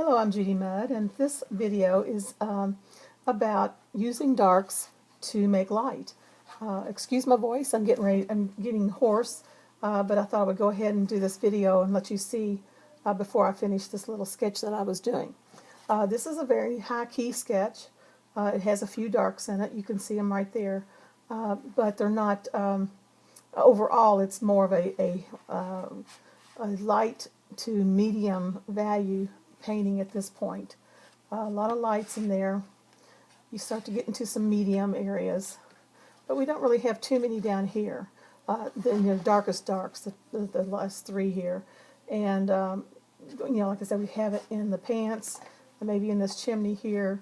Hello, I'm Judy Mudd, and this video is about using darks to make light. Excuse my voice, I'm getting hoarse, but I thought I would go ahead and do this video and let you see before I finish this little sketch that I was doing. This is a very high-key sketch. It has a few darks in it. You can see them right there, but they're not. Overall, it's more of a light to medium value painting at this point. A lot of lights in there. You start to get into some medium areas, but we don't really have too many down here. The darkest darks, the last three here, and like I said, we have it in the pants, maybe in this chimney here,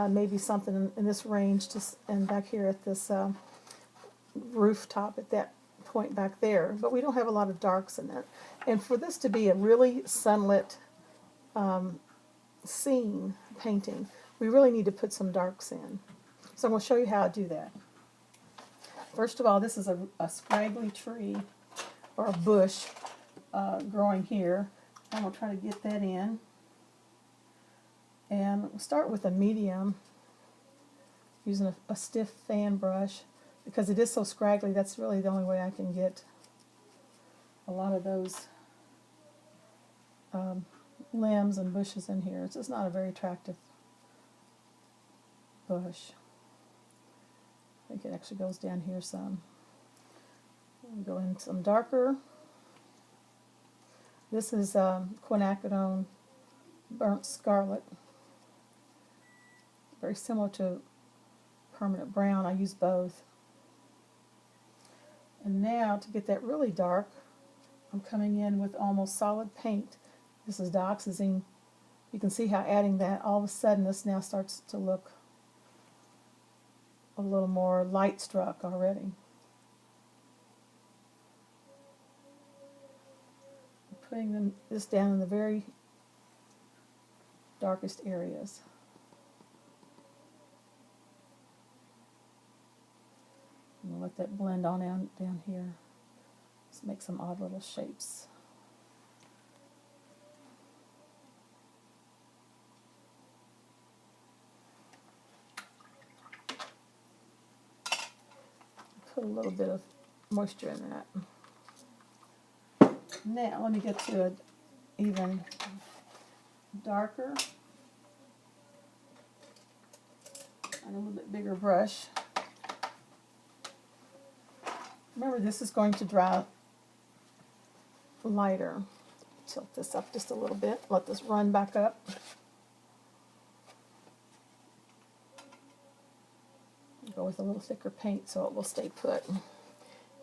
maybe something in this range, and back here at this rooftop at that point back there. But we don't have a lot of darks in it. And for this to be a really sunlit scene painting, we really need to put some darks in. So I'm going to show you how to do that. First of all, this is a scraggly tree or a bush growing here. I'm going to try to get that in. And we'll start with a medium, using a stiff fan brush. Because it is so scraggly, that's really the only way I can get a lot of those limbs and bushes in here. It's just not a very attractive bush. I think it actually goes down here some. We'll go in some darker. This is quinacridone burnt scarlet. Very similar to permanent brown. I use both. And now, to get that really dark, I'm coming in with almost solid paint. This is dioxazine. You can see how adding that, all of a sudden, this now starts to look a little more light struck already. I'm putting this down in the very darkest areas. And let that blend on down here. Just make some odd little shapes. Put a little bit of moisture in that. Now let me get to an even darker and a little bit bigger brush. Remember, this is going to dry lighter. Tilt this up just a little bit. Let this run back up. Go with a little thicker paint so it will stay put.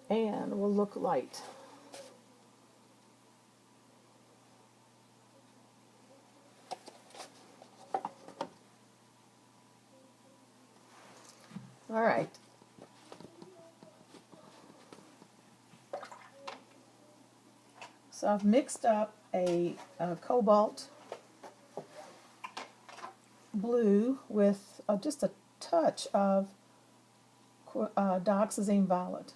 And will look light. All right. So I've mixed up a cobalt blue with just a touch of dioxazine violet.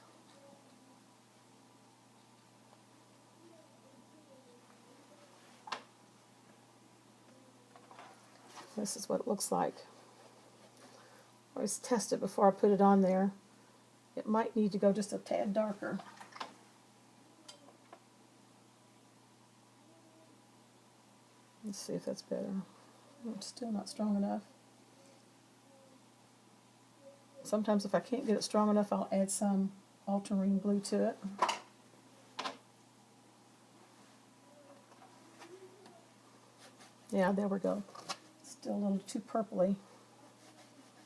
This is what it looks like. I always test it before I put it on there. It might need to go just a tad darker. Let's see if that's better. It's still not strong enough. Sometimes if I can't get it strong enough, I'll add some ultramarine blue to it. Yeah, there we go. Still a little too purpley.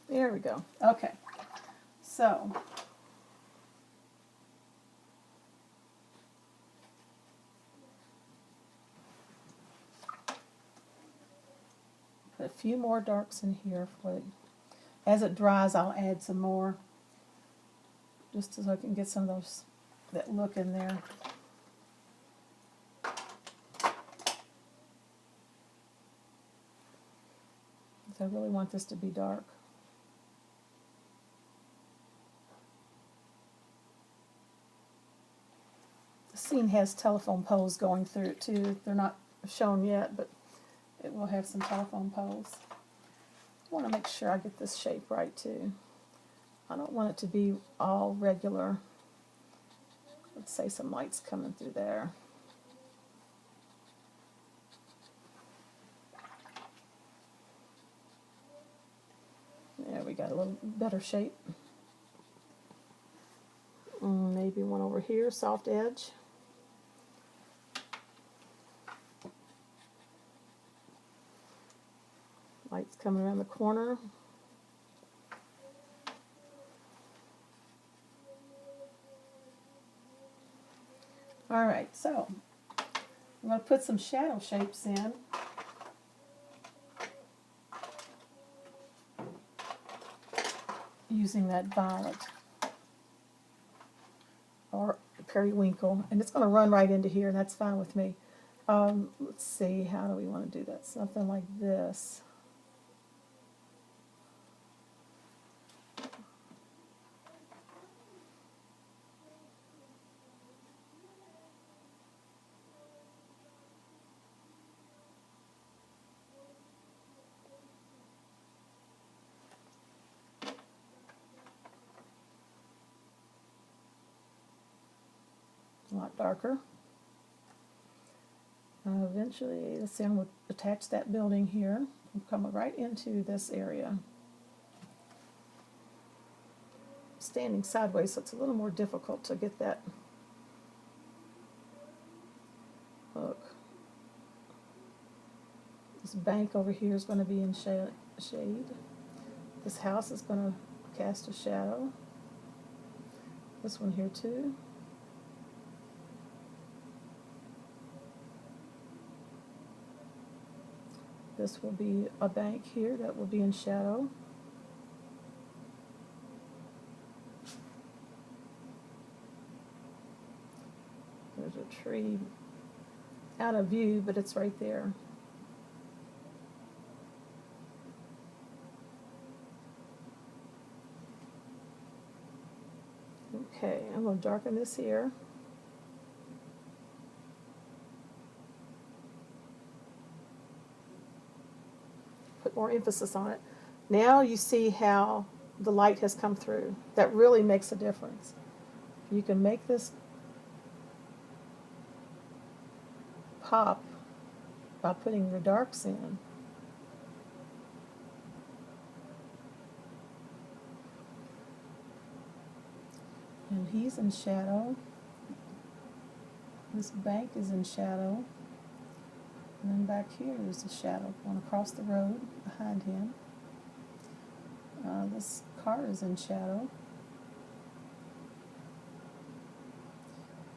There we go. Okay. So, put a few more darks in here for it. As it dries, I'll add some more, just so I can get some of that look in there. I really want this to be dark. The scene has telephone poles going through it too. They're not shown yet, but It will have some telephone poles. I want to make sure I get this shape right too. I don't want it to be all regular. Let's say some lights coming through there. There, we got a little better shape. Maybe one over here, soft edge. Lights coming around the corner. Alright, so I'm going to put some shadow shapes in. Using that violet or periwinkle, and it's going to run right into here, and that's fine with me. Let's see, how do we want to do that? Something like this. A lot darker. Eventually, let's see, I'm going to attach that building here. I'm coming right into this area. Standing sideways, so it's a little more difficult to get that look. This bank over here is going to be in shade. This house is going to cast a shadow. This one here too. This will be a bank here that will be in shadow. There's a tree out of view, but it's right there. Okay, I'm going to darken this here. Put more emphasis on it. Now you see how the light has come through. That really makes a difference. You can make this pop by putting your darks in. And he's in shadow. This bank is in shadow. And then back here is the shadow going across the road behind him. This car is in shadow.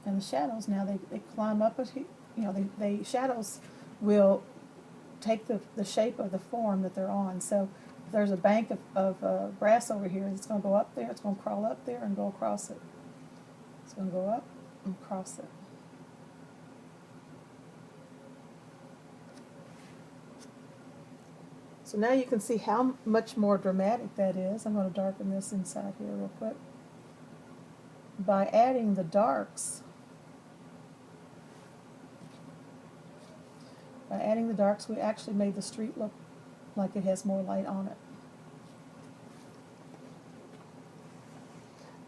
And the shadows now, they climb up, they shadows will take the shape of the form that they're on. So if there's a bank of grass over here, it's going to go up there, it's going to crawl up there and go across it. It's going to go up and cross it. So now you can see how much more dramatic that is. I'm going to darken this inside here real quick. By adding the darks, we actually made the street look like it has more light on it.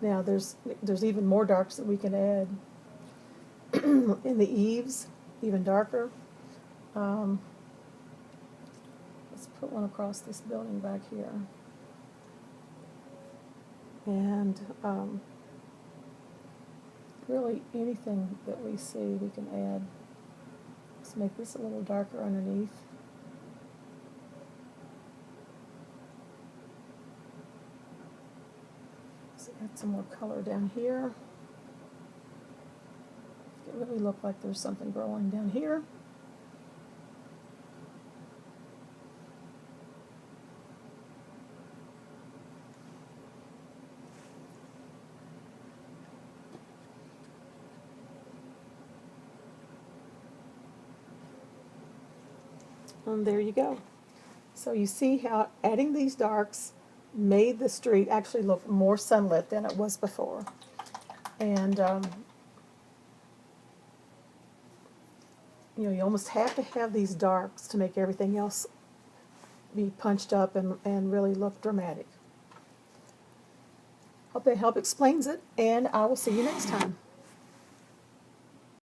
Now there's even more darks that we can add in the eaves, even darker. Let's put one across this building back here. And really anything that we see we can add. Let's make this a little darker underneath. Let's add some more color down here. It really look like there's something growing down here. And there you go. So you see how adding these darks made the street actually look more sunlit than it was before. And you almost have to have these darks to make everything else be punched up and really look dramatic. Hope that help explains it, and I will see you next time.